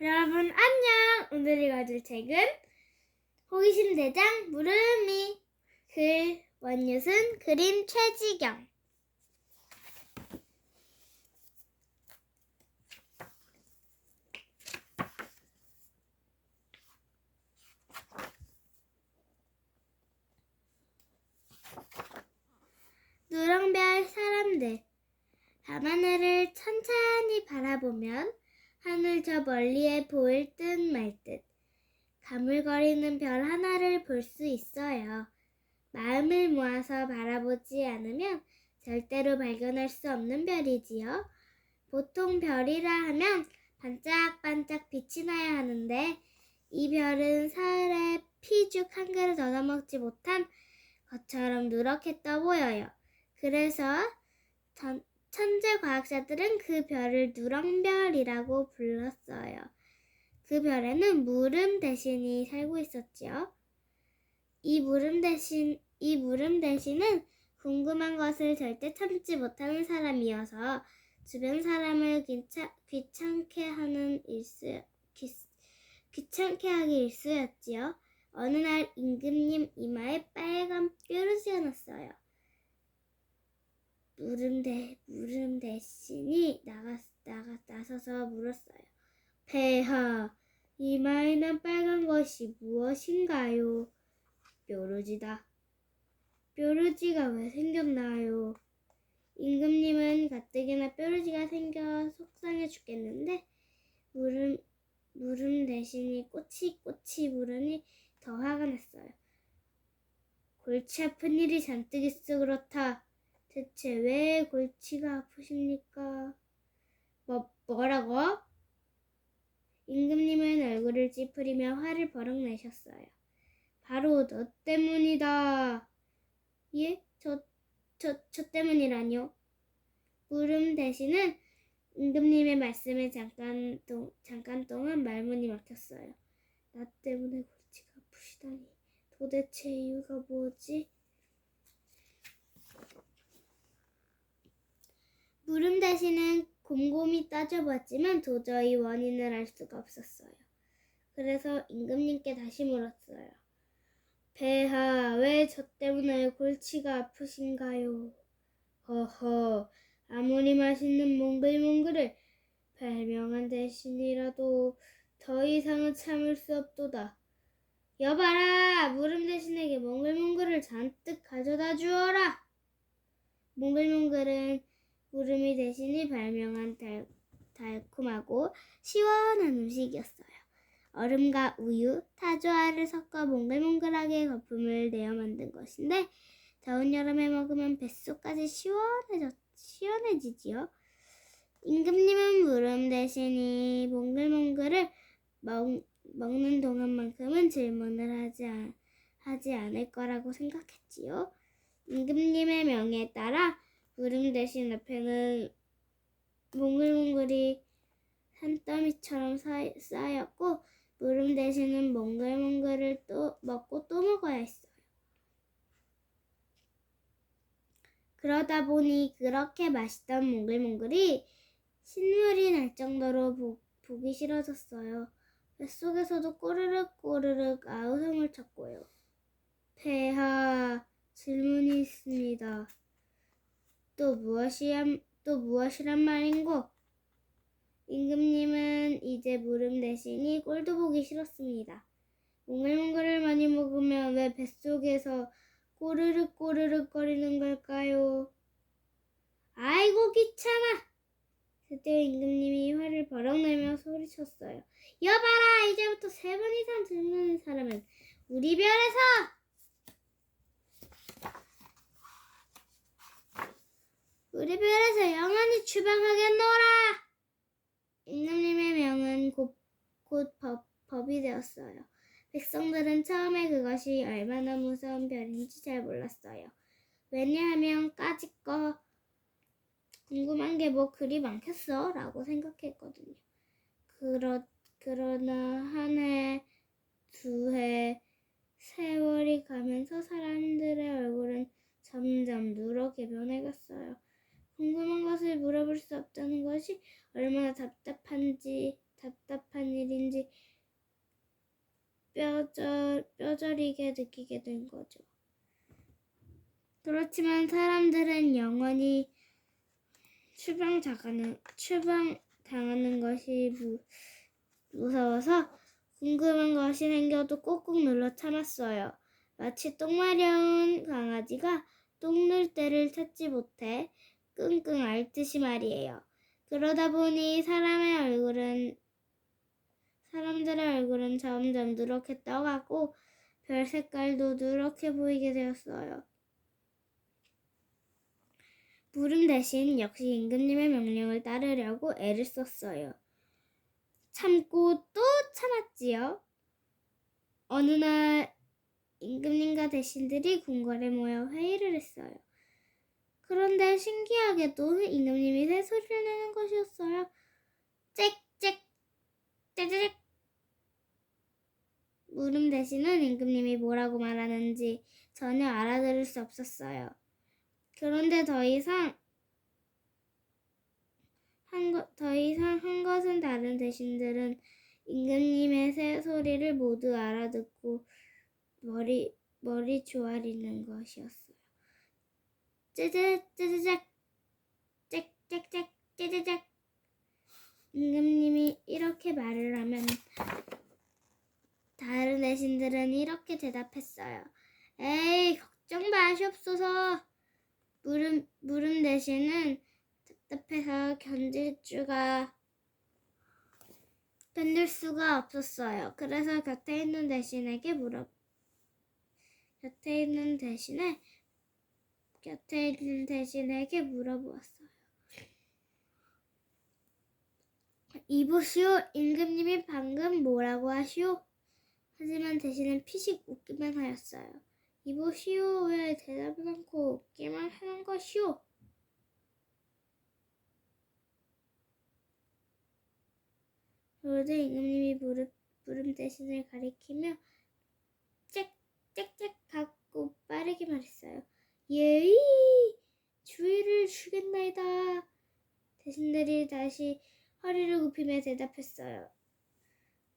여러분 안녕! 오늘 읽어줄 책은 호기심 대장 무르미, 글 원유순, 그림 최지경. 누렁별 사람들. 밤하늘을 천천히 바라보면 하늘 저 멀리에 보일 듯 말 듯 가물거리는 별 하나를 볼 수 있어요. 마음을 모아서 바라보지 않으면 절대로 발견할 수 없는 별이지요. 보통 별이라 하면 반짝반짝 빛이 나야 하는데 이 별은 사흘에 피죽 한 그릇 얻어먹지 못한 것처럼 누렇게 떠 보여요. 그래서 천재 과학자들은 그 별을 누렁별이라고 불렀어요. 그 별에는 무름 대신이 살고 있었지요. 이 무름 대신은 궁금한 것을 절대 참지 못하는 사람이어서 주변 사람을 귀찮게 하기 일쑤였지요. 어느 날 임금님 이마에 빨간 뾰루지가 났어요. 무름 대신이 나서서 물었어요. 폐하, 이마에 난 빨간 것이 무엇인가요? 뾰루지다. 뾰루지가 왜 생겼나요? 임금님은 가뜩이나 뾰루지가 생겨 속상해 죽겠는데 무름 대신이 꼬치꼬치 물으니 더 화가 났어요. 골치 아픈 일이 잔뜩 있어 그렇다. 대체 왜 골치가 아프십니까? 뭐라고? 임금님은 얼굴을 찌푸리며 화를 버럭 내셨어요. 바로 너 때문이다. 예? 저 때문이라뇨? 무름 대신은 임금님의 말씀에 잠깐 동안 말문이 막혔어요. 나 때문에 골치가 아프시다니. 도대체 이유가 뭐지? 무름 대신은 곰곰이 따져봤지만 도저히 원인을 알 수가 없었어요. 그래서 임금님께 다시 물었어요. 폐하, 왜 저 때문에 골치가 아프신가요? 허허, 아무리 맛있는 몽글몽글을 발명한 대신이라도 더 이상은 참을 수 없도다. 여봐라, 무름 대신에게 몽글몽글을 잔뜩 가져다 주어라. 몽글몽글은 무름이 대신이 발명한 달콤하고 시원한 음식이었어요. 얼음과 우유, 타조알을 섞어 몽글몽글하게 거품을 내어 만든 것인데 더운 여름에 먹으면 뱃속까지 시원해지지요. 임금님은 무름 대신이 몽글몽글을 먹는 동안만큼은 질문을 하지 않을 거라고 생각했지요. 임금님의 명에 따라 무름 대신 앞에는 몽글몽글이 산더미처럼 쌓였고 무름 대신은 몽글몽글을 또 먹고 또 먹어야 했어요. 그러다 보니 그렇게 맛있던 몽글몽글이 신물이 날 정도로 보기 싫어졌어요. 뱃속에서도 꼬르륵 아우성을 쳤고요. 폐하, 질문이 있습니다. 또 무엇이란 말인고? 임금님은 이제 무름 대신이 꼴도 보기 싫었습니다. 몽글몽글을 많이 먹으면 왜 뱃속에서 꼬르륵 거리는 걸까요? 아이고 귀찮아! 그때 임금님이 화를 버럭 내며 소리쳤어요. 여봐라! 이제부터 3번 이상 질문하는 사람은 우리 별에서 영원히 추방하겠노라! 임금님의 명은 곧 법이 되었어요. 백성들은 처음에 그것이 얼마나 무서운 별인지 잘 몰랐어요. 왜냐하면 까짓거 궁금한 게 뭐 그리 많겠어? 라고 생각했거든요. 그러나 한 해, 2해, 세월이 가면서 사람들의 얼굴은 점점 누렇게 변해갔어요. 궁금한 것을 물어볼 수 없다는 것이 얼마나 답답한 일인지 뼈저리게 느끼게 된 거죠. 그렇지만 사람들은 영원히 추방당하는 것이 무서워서 궁금한 것이 생겨도 꾹꾹 눌러 참았어요. 마치 똥 마려운 강아지가 똥 눌 때를 찾지 못해 끙끙 앓듯이 말이에요. 그러다 보니 사람들의 얼굴은 점점 누렇게 떠가고 별 색깔도 누렇게 보이게 되었어요. 물음 대신 역시 임금님의 명령을 따르려고 애를 썼어요. 참고 또 참았지요. 어느 날 임금님과 대신들이 궁궐에 모여 회의를 했어요. 그런데 신기하게도 임금님이 새소리를 내는 것이었어요. 짹짹 짹짹. 물음 대신은 임금님이 뭐라고 말하는지 전혀 알아들을 수 없었어요. 그런데 더 이상 한 것은 다른 대신들은 임금님의 새소리를 모두 알아듣고 머리 조아리는 것이었어요. 쯔쯔쯔쯔작 짹짹짹 짹짹짹. 임금님이 이렇게 말을 하면 다른 대신들은 이렇게 대답했어요. 에이, 걱정 마시옵소서. 물음 대신은 답답해서 견딜 수가 없었어요. 그래서 곁에 있는 대신에게 물어보았어요. 이보시오, 임금님이 방금 뭐라고 하시오? 하지만 대신은 피식 웃기만 하였어요. 이보시오, 왜 대답을 않고 웃기만 하는 것이오? 그러자 임금님이 물음 대신을 가리키며 짹짹짹 하고 빠르게 말했어요. 예이, 주의를 주겠나이다. 대신들이 다시 허리를 굽히며 대답했어요.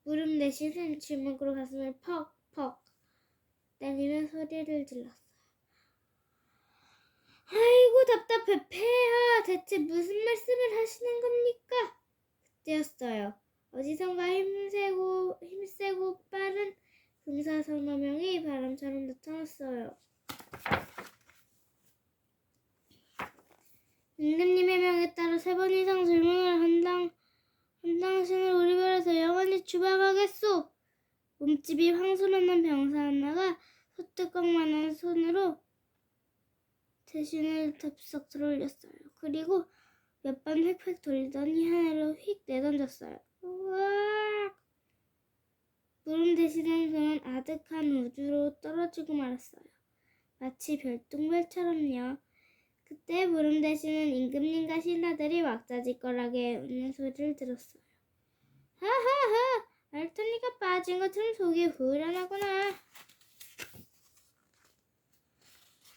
물음 대신은 주먹으로 가슴을 퍽퍽 때리며 소리를 질렀어요. 아이고, 답답해. 폐하, 대체 무슨 말씀을 하시는 겁니까? 그때였어요. 어디선가 힘세고 빠른 금사선어명이 바람처럼 나타났어요. 임금님의 명에 따라 3번 이상 질문을 한 당신을 우리 별에서 영원히 추방하겠소. 몸집이 황소만한 병사 하나가 소뚜껑만한 손으로 대신을 덥석 들어올렸어요. 그리고 몇 번 획획 돌리더니 하늘로 휙 내던졌어요. 우악! 물음 대신은 그만 아득한 우주로 떨어지고 말았어요. 마치 별똥별처럼요. 그때 물음 대신은 임금님과 신하들이 왁자지껄하게 웃는 소리를 들었어요. 하하하! 알토니가 빠진 것처럼 속이 후련하구나.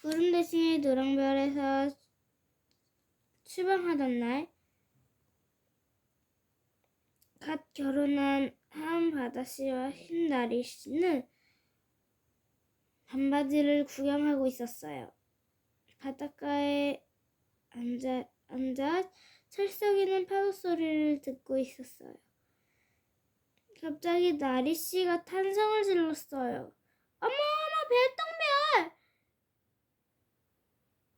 물음 대신이 노랑별에서 추방하던 날, 갓 결혼한 한바다씨와 흰나리씨는 반바지를 구경하고 있었어요. 바닷가에 앉아 철썩이는 파도 소리를 듣고 있었어요. 갑자기 나리씨가 탄성을 질렀어요. 어머어머, 별똥별!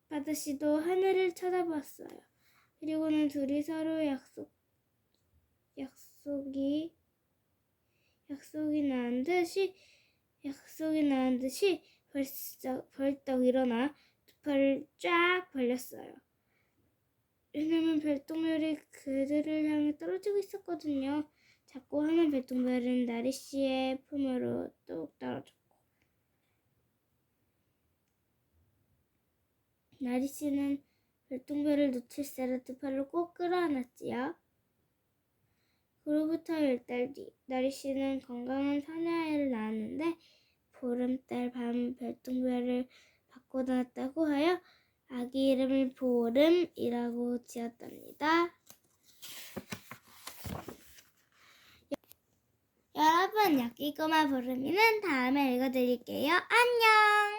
바다씨도 하늘을 쳐다보았어요. 그리고는 둘이 서로 약속이 나은 듯이 벌떡 일어나 두 팔을 쫙 벌렸어요. 왜냐면 별똥별이 그들을 향해 떨어지고 있었거든요. 자꾸 하는 별똥별은 나리씨의 품으로 뚝 떨어졌고, 나리씨는 별똥별을 놓칠세라 두 팔로 꼭 끌어안았지요. 그로부터 10달 뒤, 나리씨는 건강한 사내아이를 낳았는데 보름달 밤 별똥별을 받고 낳았다고 하여 아기 이름을 보름이라고 지었답니다. 여러분, 여기 꼬마 부르미는 다음에 읽어드릴게요. 안녕!